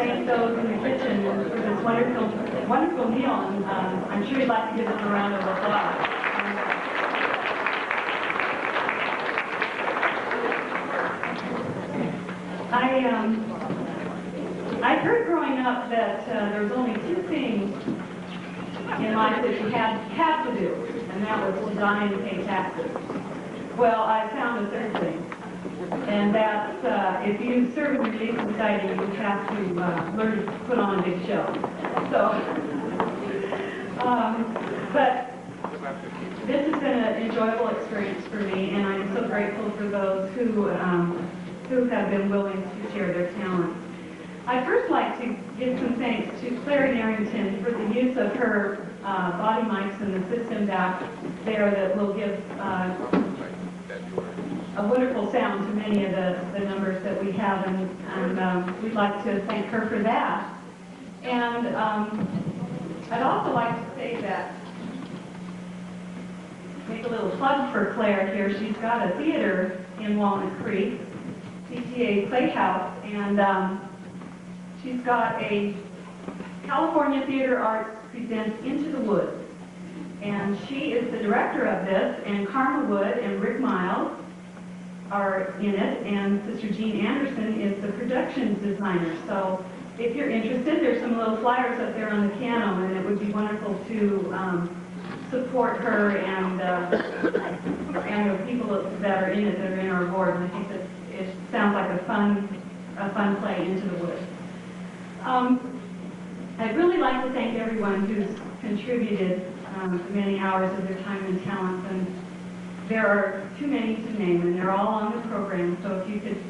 thank those in the kitchen for this wonderful meal, and I'm sure you'd like to give them a round of applause. I heard growing up that there was only two things in life that you had to do, and that was to die and pay taxes. Well, I found a third thing, and that's if you serve in the Relief Society, you have to learn to put on a big show. So, but this has been an enjoyable experience for me, and I'm so grateful for those who have been willing to share their talents. I'd first like to give some thanks to Claire Narrington for the use of her body mics and the system back there that will give a wonderful sound to many of the numbers that we have, and we'd like to thank her for that. And I'd also like to say that, make a little plug for Claire here. She's got a theater in Walnut Creek, CTA Playhouse, and she's got a California Theater Arts Presents Into the Woods. And she is the director of this, and Karma Wood and Rick Miles are in it, and Sister Jean Anderson is the production designer. So if you're interested, there's some little flyers up there on the piano, and it would be wonderful to support her and the people that are in it, that are in our board. And I think that it sounds like a fun play, Into the Woods. I'd really like to thank everyone who's contributed many hours of their time and talents, and there are too many to name, and they're all on the program, so if you could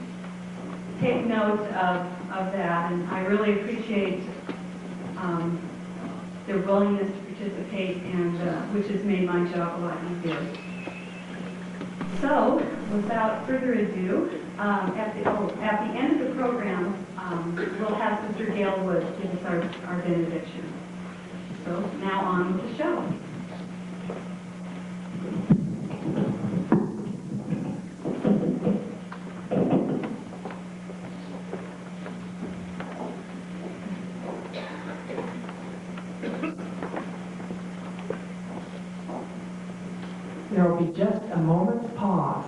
take note of that, and I really appreciate their willingness to participate, and which has made my job a lot easier. So, without further ado, at the end of the program, we'll have Sister Gail Wood give us our benediction. So now on with the show. There will be just a moment's pause.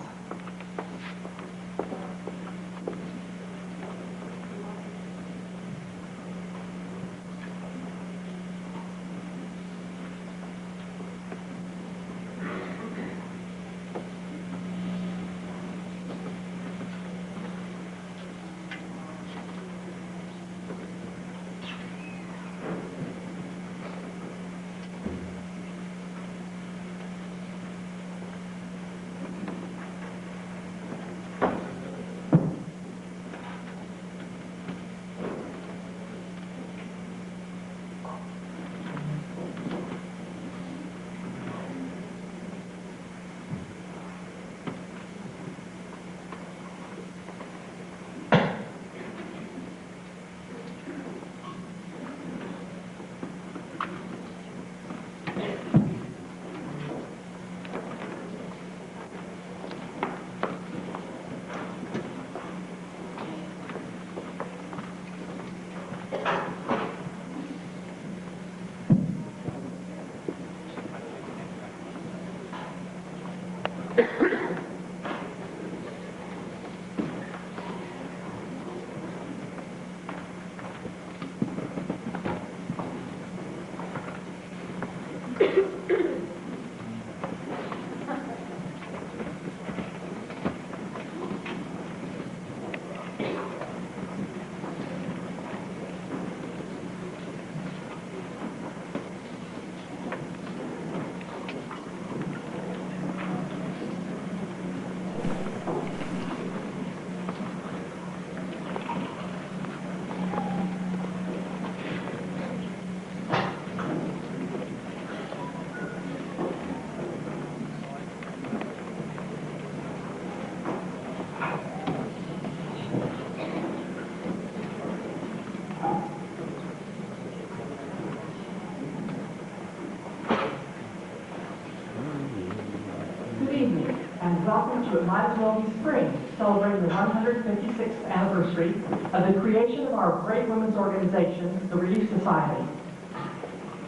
Welcome to It Might As Well Be Spring, celebrating the 156th anniversary of the creation of our great women's organization, the Relief Society.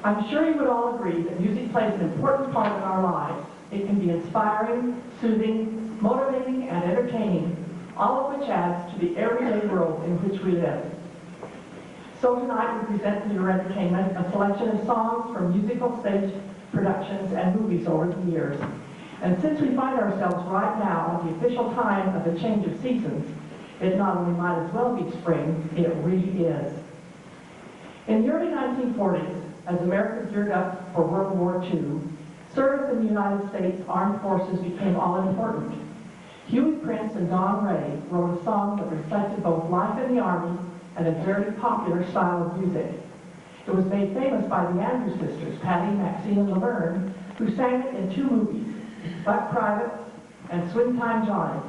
I'm sure you would all agree that music plays an important part in our lives. It can be inspiring, soothing, motivating, and entertaining, all of which adds to the everyday world in which we live. So tonight we present to your entertainment a selection of songs from musical stage productions and movies over the years. And since we find ourselves right now at the official time of the change of seasons, it not only might as well be spring, it really is. In the early 1940s, as America geared up for World War II, service in the United States Armed Forces became all-important. Huey Prince and Don Ray wrote a song that reflected both life in the Army and a very popular style of music. It was made famous by the Andrews Sisters, Patty, Maxine, and Laverne, who sang it in two movies, Buck Privates and Swing Time Johnny.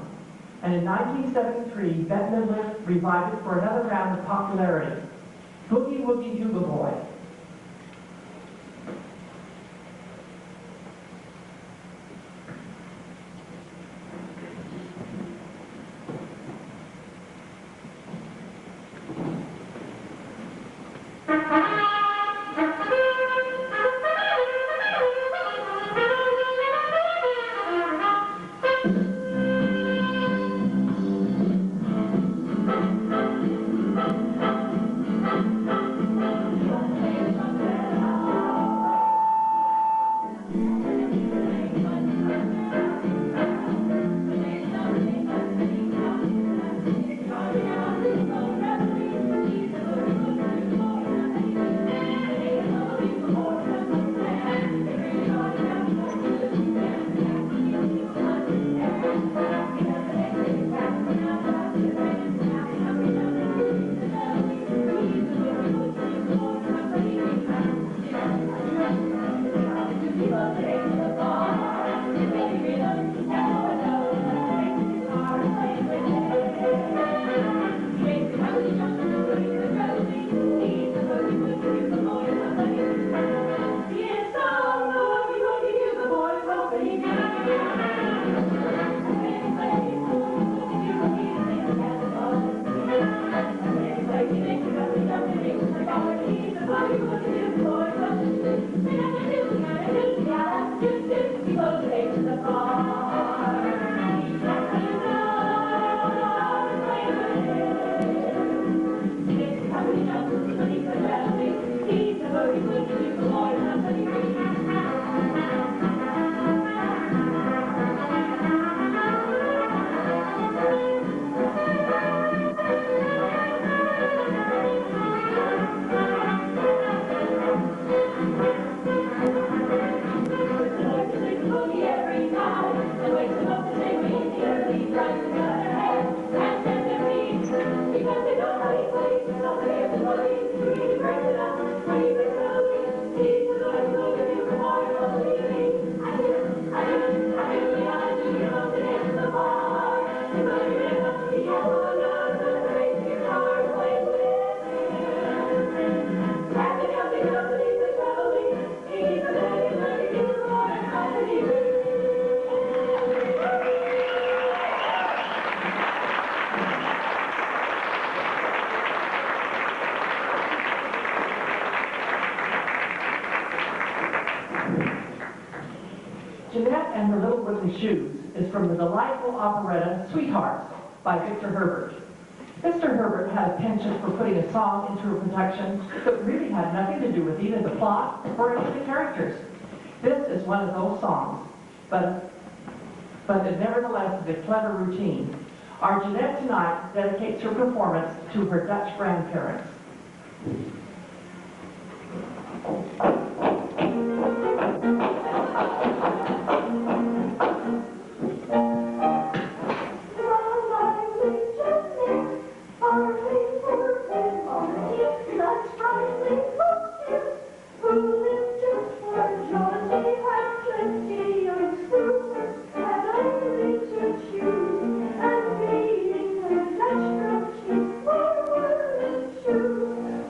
And in 1973, Bette Midler revived it for another round of popularity, Boogie Woogie Bugle Boy. Jeanette and Her Little Wooden Shoes is from the delightful operetta Sweethearts by Victor Herbert. Mr. Herbert had a penchant for putting a song into a production that really had nothing to do with either the plot or any of the characters. This is one of those songs, but it nevertheless is a clever routine. Our Jeanette tonight dedicates her performance to her Dutch grandparents.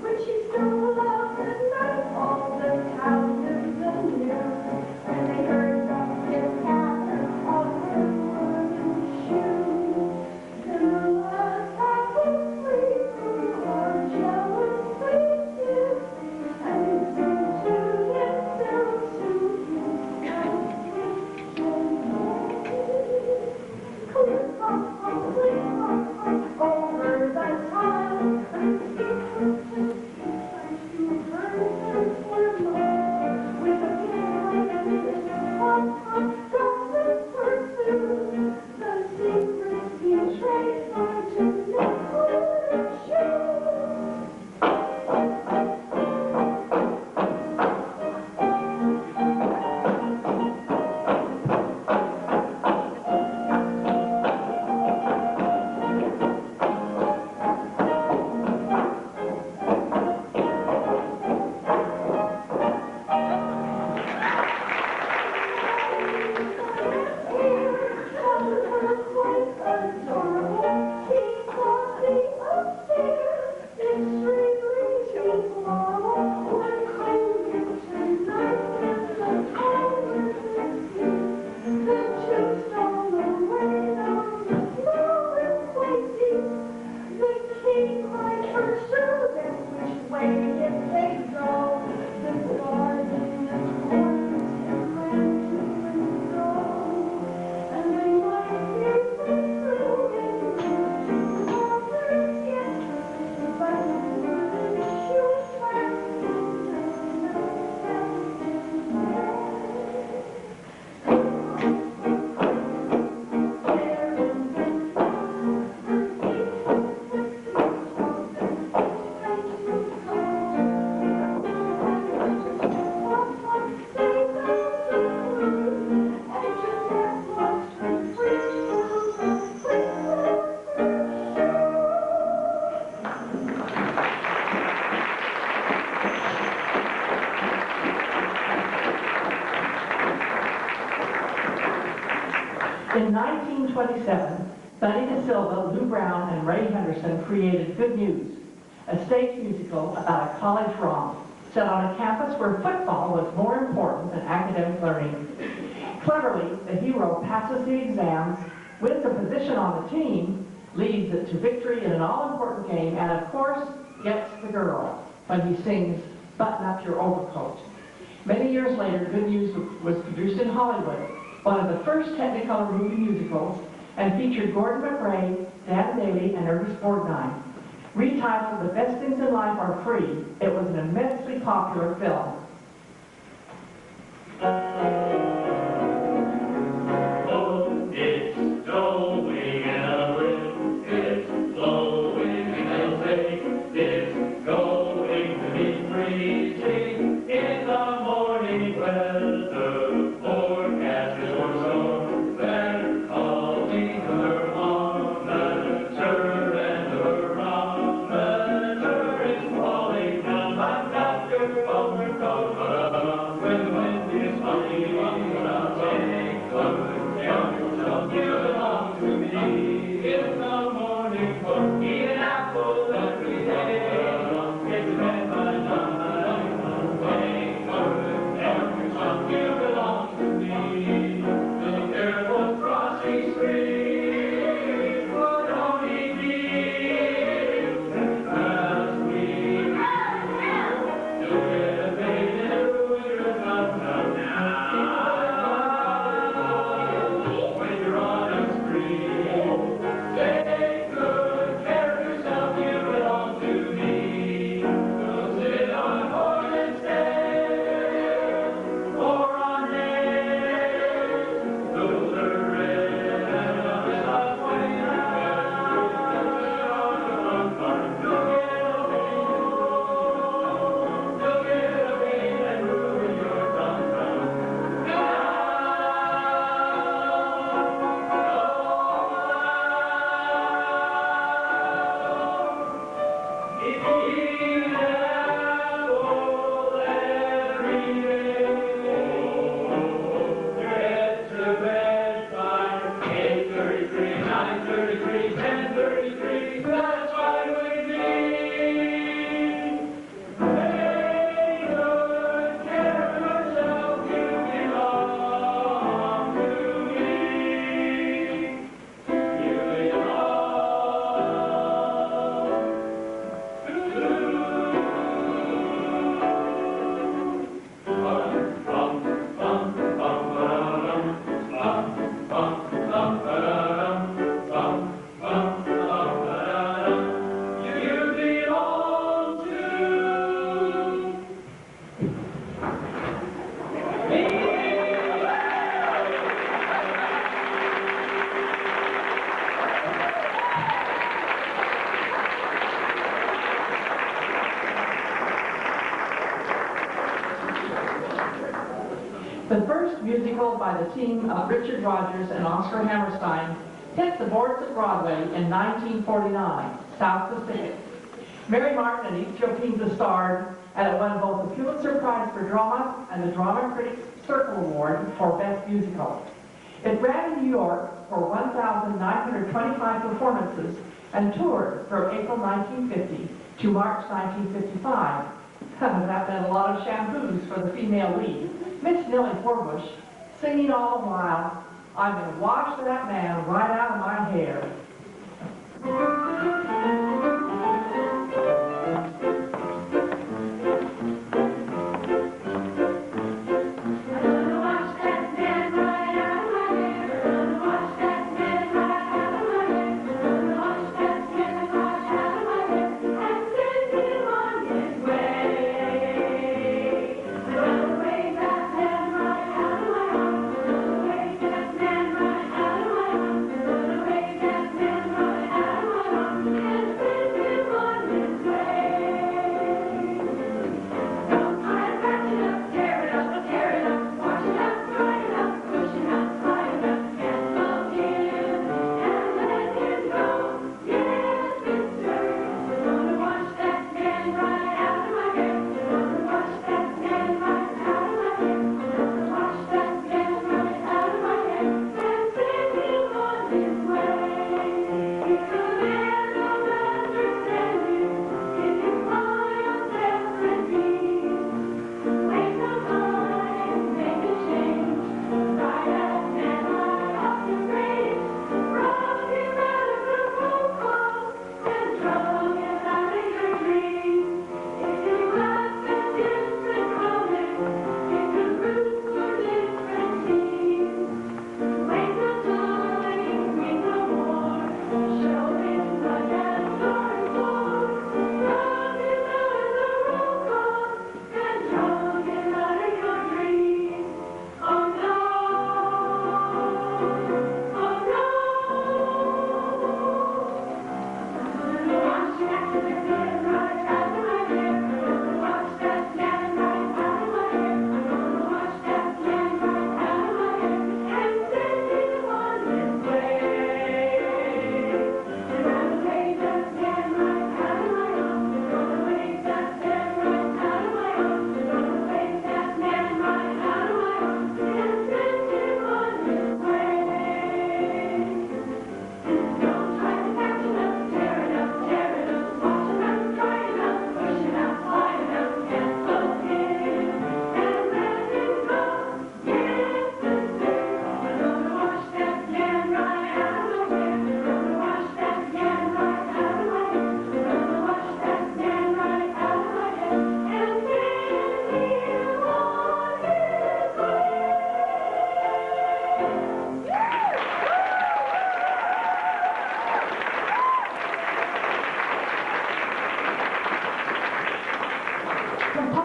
When she stole off at night all the 1927, Sonny De Silva, Lou Brown, and Ray Henderson created Good News, a stage musical about a college romp set on a campus where football was more important than academic learning. Cleverly, the hero passes the exams, wins a position on the team, leads it to victory in an all-important game, and of course, gets the girl when he sings Button Up Your Overcoat. Many years later, Good News was produced in Hollywood, one of the first Technicolor movie musicals, and featured Gordon MacRae, Dan Daly, and Ernest Borgnine. Retitled The Best Things in Life Are Free, it was an immensely popular film. The first musical by the team of Richard Rodgers and Oscar Hammerstein hit the boards of Broadway in 1949, South Pacific. Mary Martin and Ezio Pinza starred, and it won both the Pulitzer Prize for Drama and the Drama Critics Circle Award for Best Musical. It ran in New York for 1,925 performances and toured from April 1950 to March 1955. That meant a lot of shampoos for the female lead, Miss Nellie Forbush, singing all the while, "I'm gonna wash that man right out of my hair."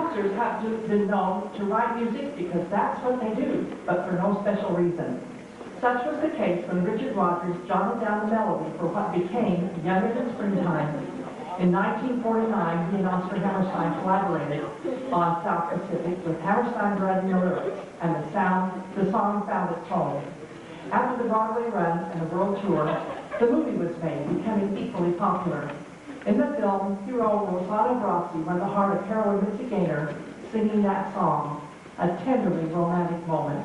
Foxers have been known to write music because that's what they do, but for no special reason. Such was the case when Richard Rodgers jotted down the melody for what became Younger Than Springtime. In 1949, he and Oscar Hammerstein collaborated on South Pacific with Hammerstein writing the lyrics, and the song found its home. After the Broadway run and the world tour, the movie was made, becoming equally popular. In the film, hero Rosanna Grassi won the heart of heroine Mitzi Gaynor singing that song, a tenderly romantic moment.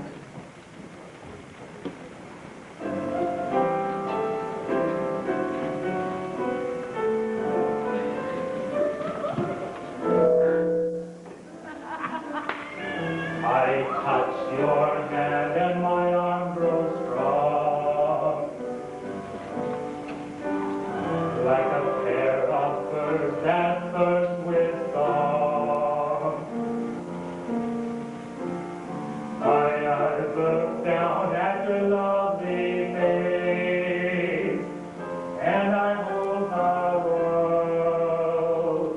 I touch your hand and my arm grows strong, like a pair of birds that burst with song. I look down at your lovely face, and I hold the world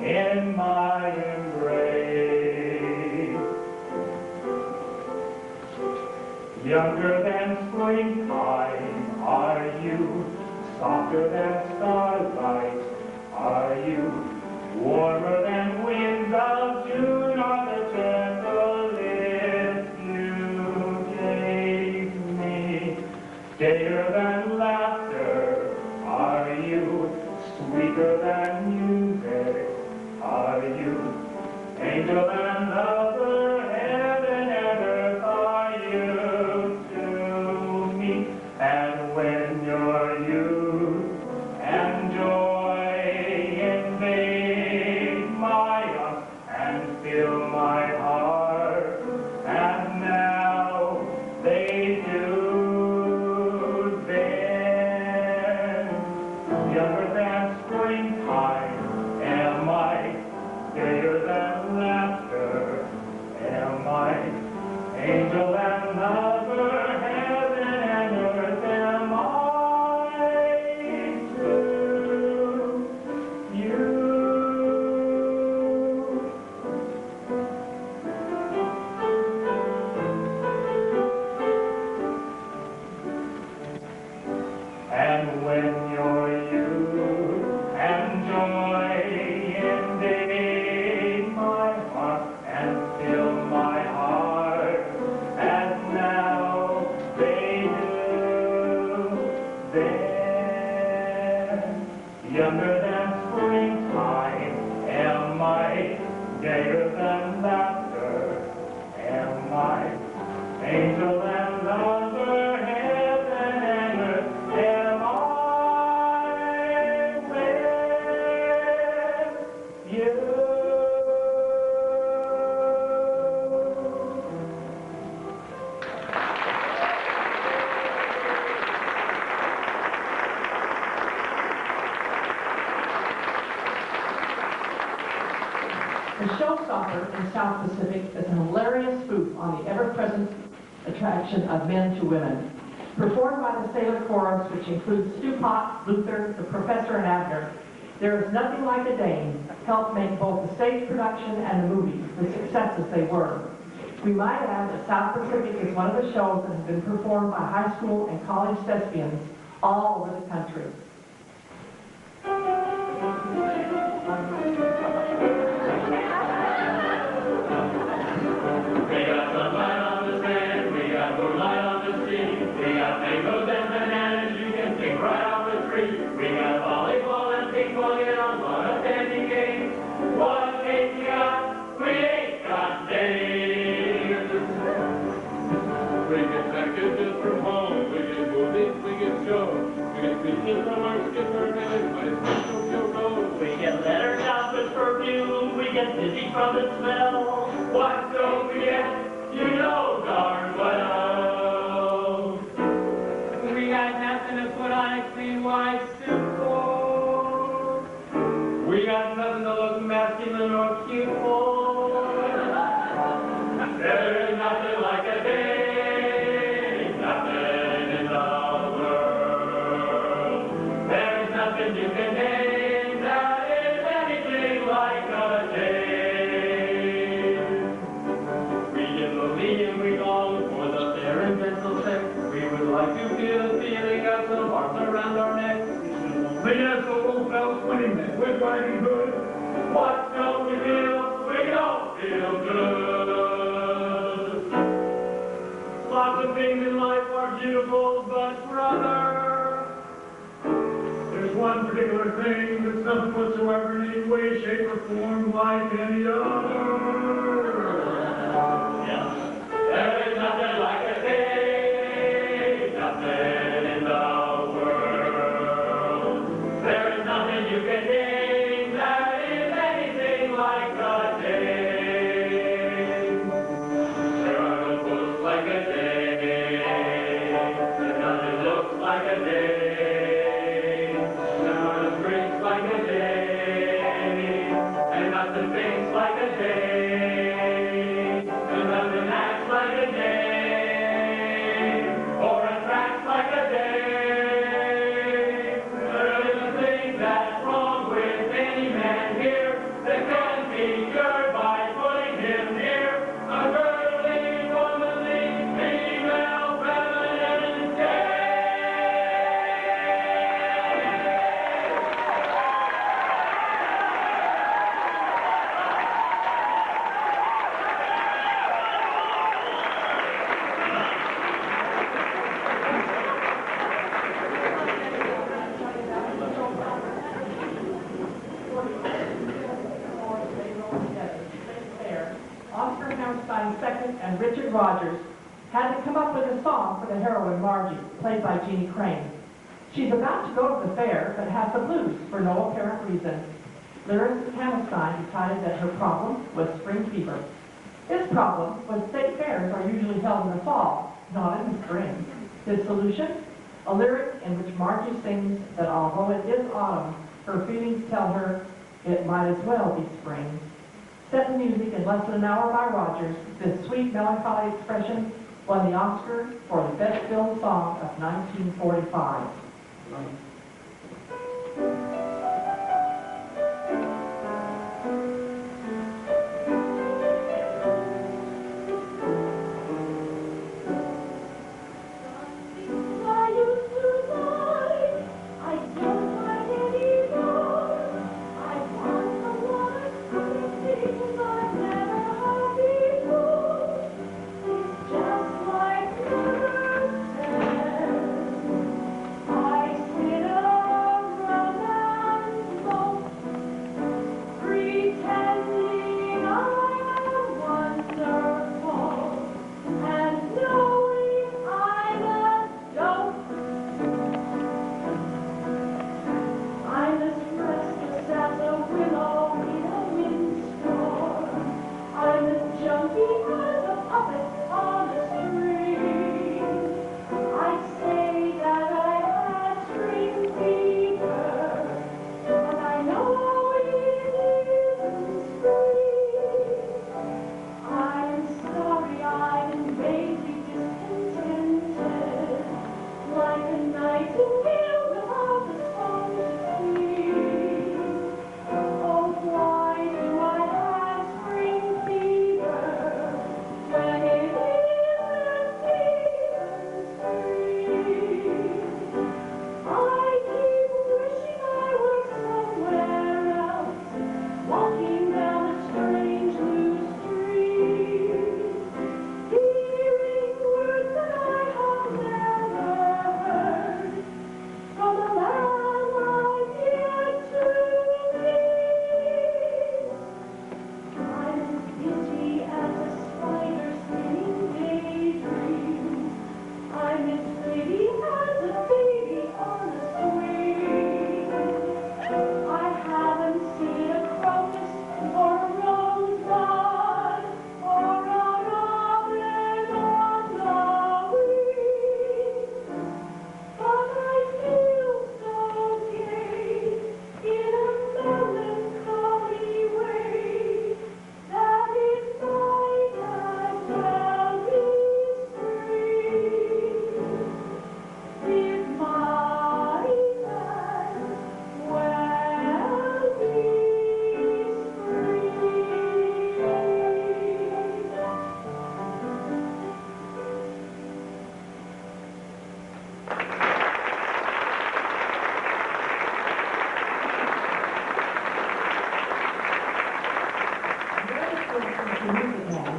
in my embrace. Younger than springtime are you, softer than starlight are you, warmer than winds of June are the gentle lips you gave me. Gayer than laughter are you, sweeter than music are you, angel than lover, heaven and earth are you to me. And when your youth and joy invade my arms and fill my heart, and now they do, then younger than springtime am I, gayer than laughter am I, angel and lover, heaven and earth am I to you. And when your youth and joy invade my heart and fill my heart, as now they do, then younger than springtime am I, gayer than laughter am I, angel and lover, heaven and earth am I with you. The Showstopper in South Pacific is an hilarious spoof on the ever-present attraction of men to women. Performed by the Sailor Chorus, which includes Stu Potts, Luther, the Professor, and Abner, there is nothing like a dame helped make both the stage production and the movies the successes they were. We might add that South Pacific is one of the shows that has been performed by high school and college thespians all over the country. We got sunlight on the sand, we got moonlight on the sea, we got mangoes and bananas you can pick right off the tree. We got volleyball and ping pong and on one of standing games. What ain't we got? We ain't got days. We get packages from home, we get movies, we get shows, we get pieces from our skipper and my special goes. We get letters out with perfume, we get dizzy from the smell. What don't we get? You know darn well. We got nothing to put on a clean white suit for. We got nothing to look masculine or cute for. There is nothing like a day, nothing in the world. There is nothing you can name that is anything like a day. a thing that's nothing whatsoever in any way, shape, or form like any other. There is nothing like a thing, nothing in the world. There is nothing you can name that is anything like a day. There are no books like a day, and nothing looks like a day. There are no drinks like a day, and nothing thinks like a day. And nothing acts like a day, or attracts like a day. There is a thing that's wrong with any man here that can be cured by putting him near a girly, womanly, female, feminine day. Oscar Hammerstein II and Richard Rogers had to come up with a song for the heroine Margie, played by Jeannie Crane. She's about to go to the fair, but has the blues for no apparent reason. Lyricist Hammerstein decided that her problem was spring fever. His problem was state fairs are usually held in the fall, not in the spring. His solution? A lyric in which Margie sings that although it is autumn, her feelings tell her it might as well be spring. Set to music in less than an hour by Rogers, this sweet melancholy expression won the Oscar for the Best Film Song of 1945.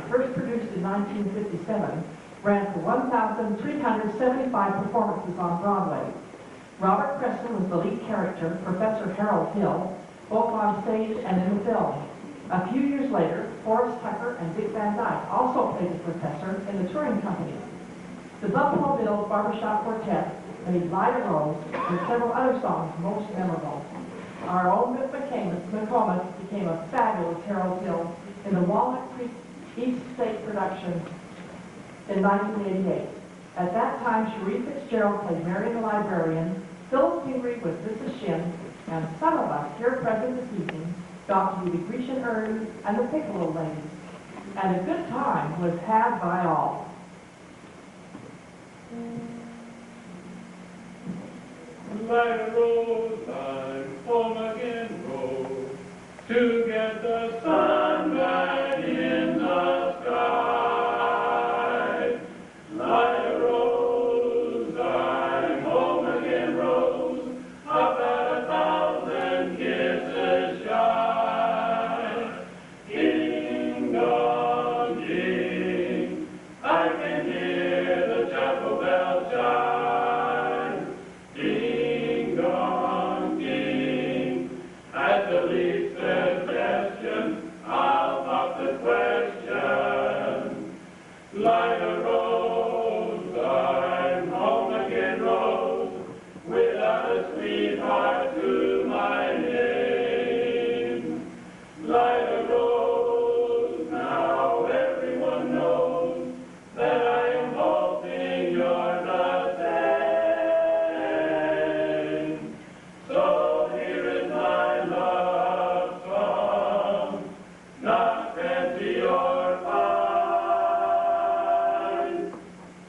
First produced in 1957, ran for 1,375 performances on Broadway. Robert Preston was the lead character, Professor Harold Hill, both on stage and in the film. A few years later, Forrest Tucker and Dick Van Dyke also played the professor in the touring company. The Buffalo Bills Barbershop Quartet made Light a Rose and several other songs most memorable. Our own Mick McComas became a fabulous Harold Hill in the Walnut Creek East State production in 1988. At that time, Cherie Fitzgerald played Mary the Librarian, Phyllis Pingree was Mrs. Shin, and some of us here present this evening got to be the Grecian Urn and the Piccolo ladies. And a good time was had by all. Light a rose, I'm home again, rose, to get the sun back in the sky. Light a rose, I'm home again, rose, I've got 1,000 kisses shy. Ding dong ding, I can hear the chapel bell chime. Ding dong ding, at the least suggestion, I'll pop the question. Light a rose, I'm home again, rose, without a sweetheart to my name. Light a rose, now everyone knows that I am hoping you're the same. So here is my love song, not fancy or fine.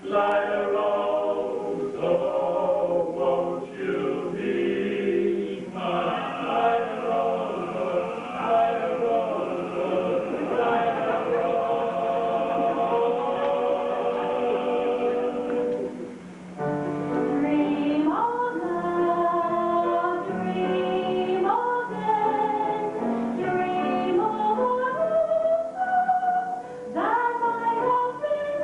Light a rose, oh, won't you be mine? Light a rose, light a rose, light a rose. Dream of love, dream of then, dream of that might have been.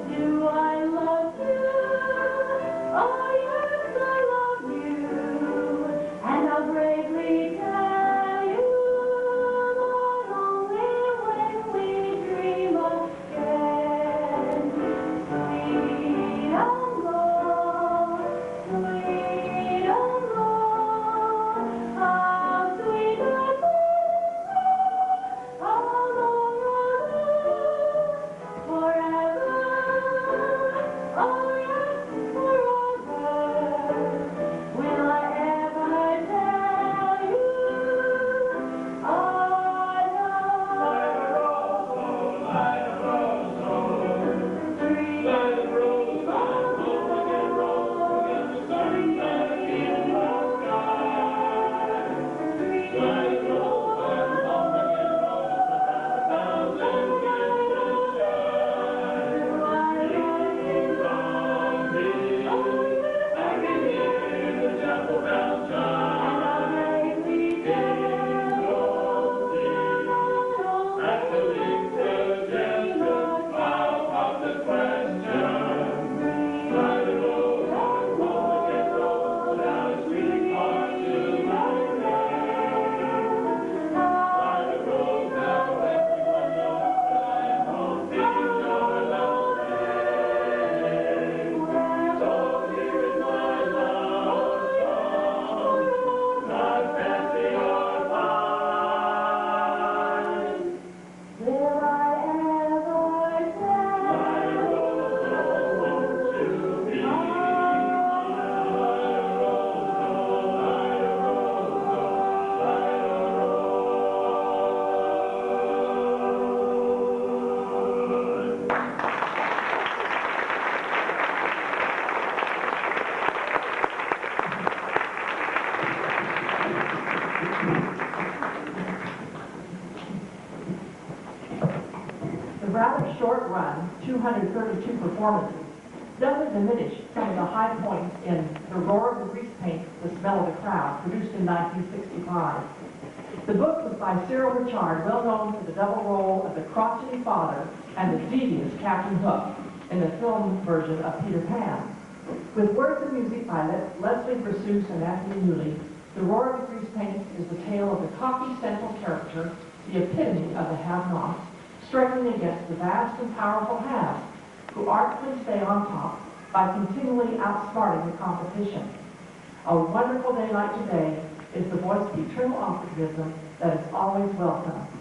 Do I love you? Oh yes, I love you, and I'll bravely tell you, but only when we dream again. Sweet and low, sweet and low, how sweet the forever, oh yes, forever. Will I ever tell you I Light a love rose, oh, light a rose, oh. dream Light a rose, I'm home again, rose, with the sun back in the sky. Light a rose, I'm home again, rose, with 1,000 kisses shy. Ding dong ding, I can hear the chapel bell chime. Ding dong ding, at the least suggestion, I'll pop the question. Light a rose, I'm home again, rose, without a sweetheart to my name. Light a rose, now everyone knows that I am hoping you're the same. So here is my love song, not fancy or fine. Will I ever tell Light a rose, oh, won't you be mine? Light a rose, oh, light a rose, oh, light a rose. The rather short run, 232 performances, doesn't diminish some of the high points in The Roar of the Grease Paint, The Smell of the Crowd, produced in 1965. The book was by Cyril Richard, well known for the double role of the crotchety father and the devious Captain Hook in the film version of Peter Pan. With words and music by Leslie Versus and Anthony Newley, The Roar of the Grease Paint is the tale of the cocky central character, the epitome of the have-nots, struggling against the vast and powerful haves, who artfully stay on top by continually outsmarting the competition. A wonderful day like today is the voice of eternal optimism that is always welcome